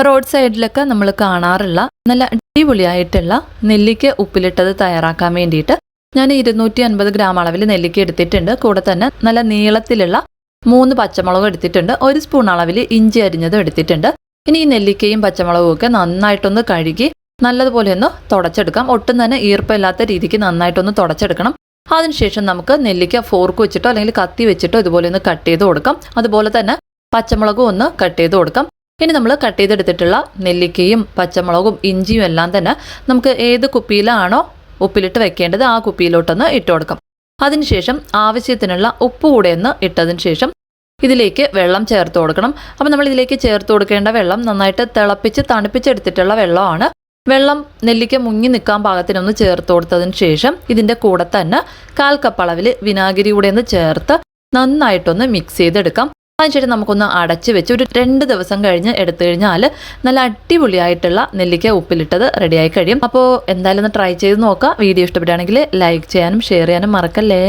Road സൈഡിലൊക്കെ നമ്മൾ കാണാറുള്ള നല്ല അടിപൊളിയായിട്ടുള്ള നെല്ലിക്ക ഉപ്പിലിട്ടത് തയ്യാറാക്കാൻ വേണ്ടിയിട്ട് ഞാൻ 250 ഗ്രാം അളവിൽ നെല്ലിക്ക എടുത്തിട്ടുണ്ട്. കൂടെ തന്നെ നല്ല നീളത്തിലുള്ള 3 പച്ചമുളക് എടുത്തിട്ടുണ്ട്. 1 സ്പൂൺ അളവിൽ ഇഞ്ചി അരിഞ്ഞതും എടുത്തിട്ടുണ്ട്. ഇനി ഈ നെല്ലിക്കയും പച്ചമുളകും ഒക്കെ നന്നായിട്ടൊന്ന് കഴുകി നല്ലതുപോലെ ഒന്ന് തുടച്ചെടുക്കാം. ഒട്ടും തന്നെ ഈർപ്പമില്ലാത്ത രീതിക്ക് നന്നായിട്ടൊന്ന് തുടച്ചെടുക്കണം. അതിനുശേഷം നമുക്ക് നെല്ലിക്ക ഫോർക്ക് വെച്ചിട്ടോ അല്ലെങ്കിൽ കത്തി വെച്ചിട്ടോ ഇതുപോലെ ഒന്ന് കട്ട് ചെയ്ത് കൊടുക്കാം. അതുപോലെ തന്നെ പച്ചമുളകും ഒന്ന് കട്ട് ചെയ്ത് കൊടുക്കാം. ഇനി നമ്മൾ കട്ട് ചെയ്തെടുത്തിട്ടുള്ള നെല്ലിക്കയും പച്ചമുളകും ഇഞ്ചിയും എല്ലാം തന്നെ നമുക്ക് ഏത് കുപ്പിയിലാണോ ഉപ്പിലിട്ട് വെക്കേണ്ടത് ആ കുപ്പിയിലോട്ടൊന്ന് ഇട്ട് കൊടുക്കാം. അതിനുശേഷം ആവശ്യത്തിനുള്ള ഉപ്പ് കൂടെ ഒന്ന് ഇട്ടതിന് ശേഷം ഇതിലേക്ക് വെള്ളം ചേർത്ത് കൊടുക്കണം. അപ്പോൾ നമ്മൾ ഇതിലേക്ക് ചേർത്ത് കൊടുക്കേണ്ട വെള്ളം നന്നായിട്ട് തിളപ്പിച്ച് തണുപ്പിച്ചെടുത്തിട്ടുള്ള വെള്ളമാണ്. വെള്ളം നെല്ലിക്ക മുങ്ങി നിൽക്കാൻ പാകത്തിനൊന്ന് ചേർത്ത് കൊടുത്തതിന് ശേഷം ഇതിൻ്റെ കൂടെ തന്നെ 1/4 കപ്പ് അളവിൽ വിനാഗിരി കൂടെ ഒന്ന് ചേർത്ത് നന്നായിട്ടൊന്ന് മിക്സ് ചെയ്തെടുക്കാം. അതിനുശേഷം നമുക്കൊന്ന് അടച്ച് വെച്ച് ഒരു 2 ദിവസം കഴിഞ്ഞ് എടുത്തു കഴിഞ്ഞാൽ നല്ല അടിപൊളിയായിട്ടുള്ള നെല്ലിക്ക ഉപ്പിലിട്ടത് റെഡിയായി കഴിയും. അപ്പോൾ എന്തായാലും ഒന്ന് ട്രൈ ചെയ്ത് നോക്കുക. വീഡിയോ ഇഷ്ടപ്പെടുകയാണെങ്കിൽ ലൈക്ക് ചെയ്യാനും ഷെയർ ചെയ്യാനും മറക്കല്ലേ.